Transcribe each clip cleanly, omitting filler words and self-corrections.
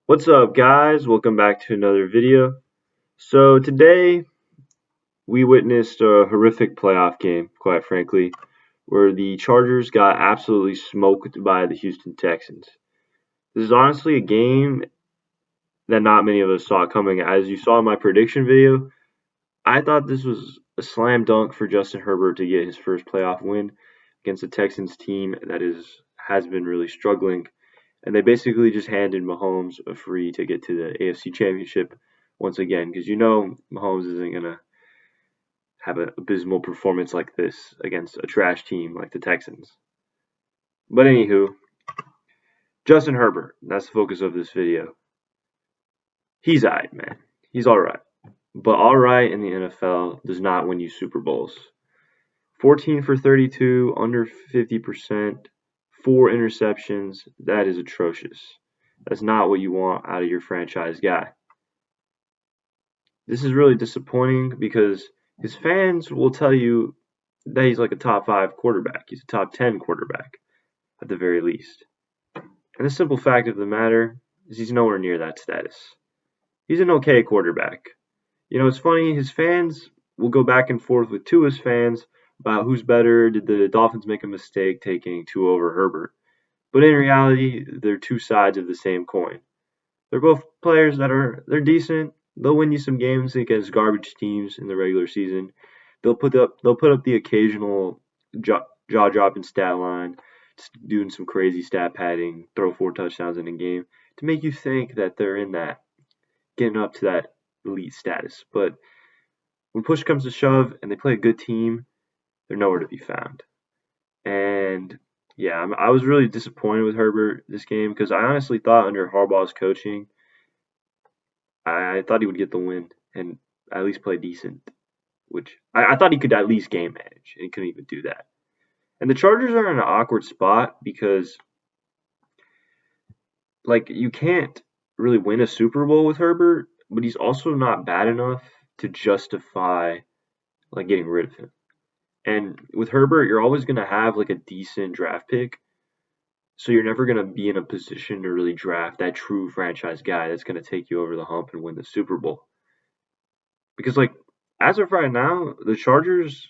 What's up, guys? Welcome back to another video. So today we witnessed a horrific playoff game, quite frankly, where the Chargers got absolutely smoked by the Houston Texans. This is honestly a game that not many of us saw coming. As you saw in my prediction video, I thought this was a slam dunk for Justin Herbert to get his first playoff win against a Texans team that has been really struggling. And they basically just handed Mahomes a free ticket to the AFC Championship once again, because Mahomes isn't going to have an abysmal performance like this against a trash team like the Texans. But anywho, Justin Herbert, that's the focus of this video. He's alright, man. He's alright. But alright in the NFL does not win you Super Bowls. 14 for 32, under 50%, 4 interceptions. That is atrocious. That's not what you want out of your franchise guy. This is really disappointing because his fans will tell you that he's like a top 5 quarterback. He's a top 10 quarterback at the very least. And the simple fact of the matter is he's nowhere near that status. He's an okay quarterback. It's funny, his fans will go back and forth with Tua's fans about who's better. Did the Dolphins make a mistake taking Tua over Herbert? But in reality, they're two sides of the same coin. They're both players they're decent. They'll win you some games against garbage teams in the regular season. They'll put up the occasional jaw dropping stat line, just doing some crazy stat padding, throw 4 touchdowns in a game to make you think that they're getting up to that elite status. But when push comes to shove and they play a good team, they're nowhere to be found. And yeah, I was really disappointed with Herbert this game because I honestly thought under Harbaugh's coaching, I thought he would get the win and at least play decent, which I thought he could at least game manage, and he couldn't even do that. And the Chargers are in an awkward spot because, you can't really win a Super Bowl with Herbert, but he's also not bad enough to justify, getting rid of him. And with Herbert, you're always going to have, a decent draft pick, so you're never going to be in a position to really draft that true franchise guy that's going to take you over the hump and win the Super Bowl. Because, as of right now, the Chargers,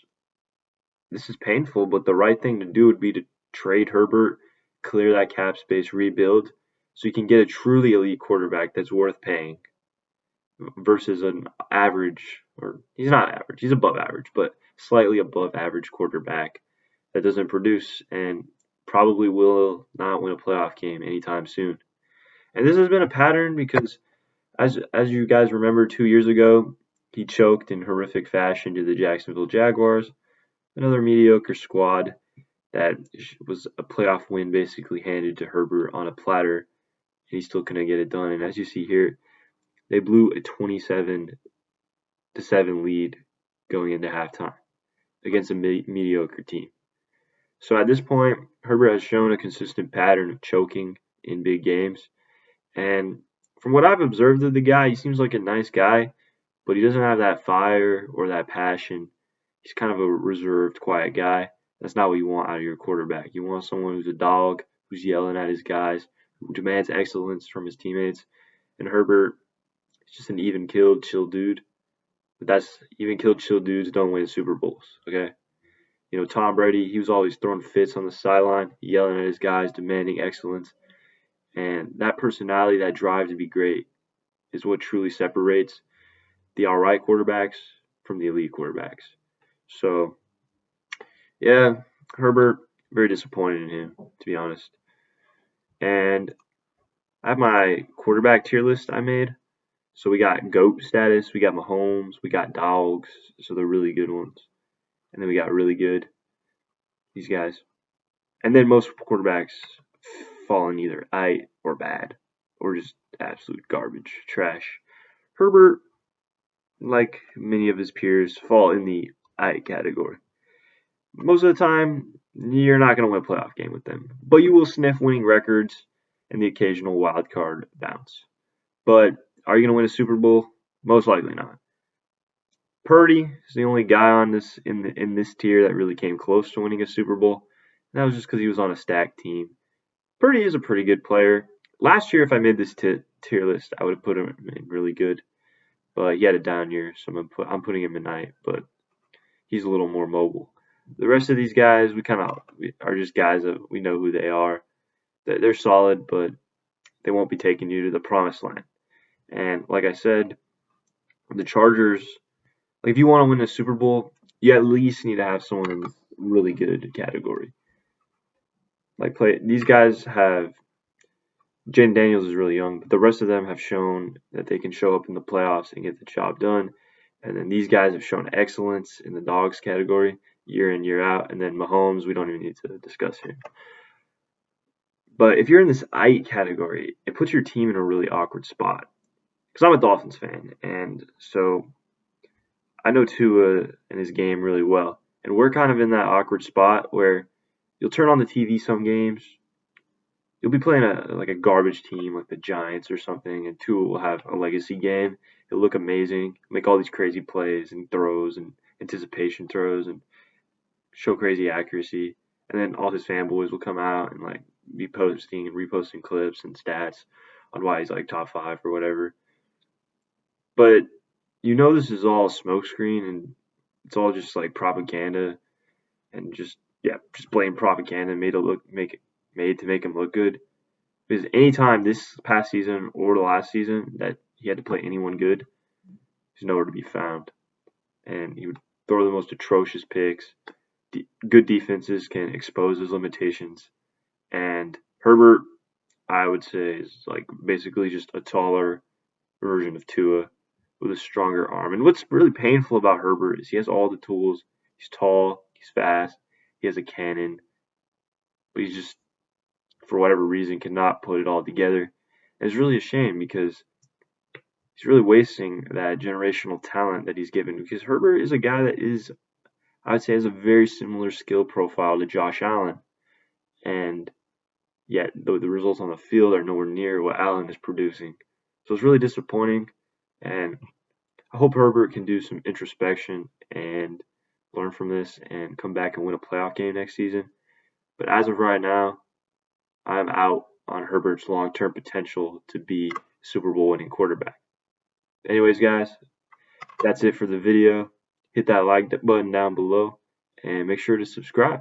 this is painful, but the right thing to do would be to trade Herbert, clear that cap space, rebuild, so you can get a truly elite quarterback that's worth paying versus an average, or he's not average, he's above average, but slightly above average quarterback that doesn't produce and probably will not win a playoff game anytime soon. And this has been a pattern because, as you guys remember, 2 years ago, he choked in horrific fashion to the Jacksonville Jaguars, another mediocre squad that was a playoff win basically handed to Herbert on a platter, and he still couldn't get it done. And as you see here, they blew a 27-7 lead going into halftime against a mediocre team. So at this point, Herbert has shown a consistent pattern of choking in big games. And from what I've observed of the guy, he seems like a nice guy, but he doesn't have that fire or that passion. He's kind of a reserved, quiet guy. That's not what you want out of your quarterback. You want someone who's a dog, who's yelling at his guys, who demands excellence from his teammates. And Herbert is just an even-keeled, chill dude. But that's even-keeled, chill dudes don't win Super Bowls, okay? Tom Brady, he was always throwing fits on the sideline, yelling at his guys, demanding excellence. And that personality, that drive to be great, is what truly separates the alright quarterbacks from the elite quarterbacks. So, yeah, Herbert, very disappointed in him, to be honest. And I have my quarterback tier list I made. So we got GOAT status, we got Mahomes, we got dogs, so they're really good ones. And then we got really good, these guys. And then most quarterbacks fall in either I or bad, or just absolute garbage, trash. Herbert, like many of his peers, fall in the I category. Most of the time, you're not going to win a playoff game with them, but you will sniff winning records and the occasional wild card bounce. But are you going to win a Super Bowl? Most likely not. Purdy is the only guy on this in this tier that really came close to winning a Super Bowl. And that was just because he was on a stacked team. Purdy is a pretty good player, last year, if I made this tier list, I would have put him in really good. But he had a down year, so I'm putting him in ninth. But he's a little more mobile. The rest of these guys, we are just guys that we know who they are. They're solid, but they won't be taking you to the promised land. And like I said, the Chargers, like if you want to win a Super Bowl, you at least need to have someone in really good category. Like these guys have Jaden Daniels is really young, but the rest of them have shown that they can show up in the playoffs and get the job done. And then these guys have shown excellence in the dogs category year in, year out. And then Mahomes, we don't even need to discuss him. But if you're in this IT category, it puts your team in a really awkward spot. Because I'm a Dolphins fan, and so I know Tua and his game really well. And we're kind of in that awkward spot where you'll turn on the TV some games, you'll be playing a garbage team like the Giants or something, and Tua will have a legacy game. He'll look amazing, make all these crazy plays and throws and anticipation throws and show crazy accuracy. And then all his fanboys will come out and like be posting and reposting clips and stats on why he's like top 5 or whatever. But this is all smokescreen and it's all just like propaganda and just blatant propaganda made to make him look good. Because anytime this past season or the last season that he had to play anyone good, he's nowhere to be found. And he would throw the most atrocious picks. Good defenses can expose his limitations. And Herbert, I would say, is like basically just a taller version of Tua with a stronger arm. And what's really painful about Herbert is he has all the tools. He's tall, he's fast, he has a cannon, but he's just, for whatever reason, cannot put it all together. And it's really a shame because he's really wasting that generational talent that he's given. Because Herbert is a guy that is, I would say, has a very similar skill profile to Josh Allen. And yet the results on the field are nowhere near what Allen is producing. So it's really disappointing. And I hope Herbert can do some introspection and learn from this and come back and win a playoff game next season. But as of right now, I'm out on Herbert's long-term potential to be Super Bowl winning quarterback. Anyways, guys, that's it for the video. Hit that like button down below and make sure to subscribe.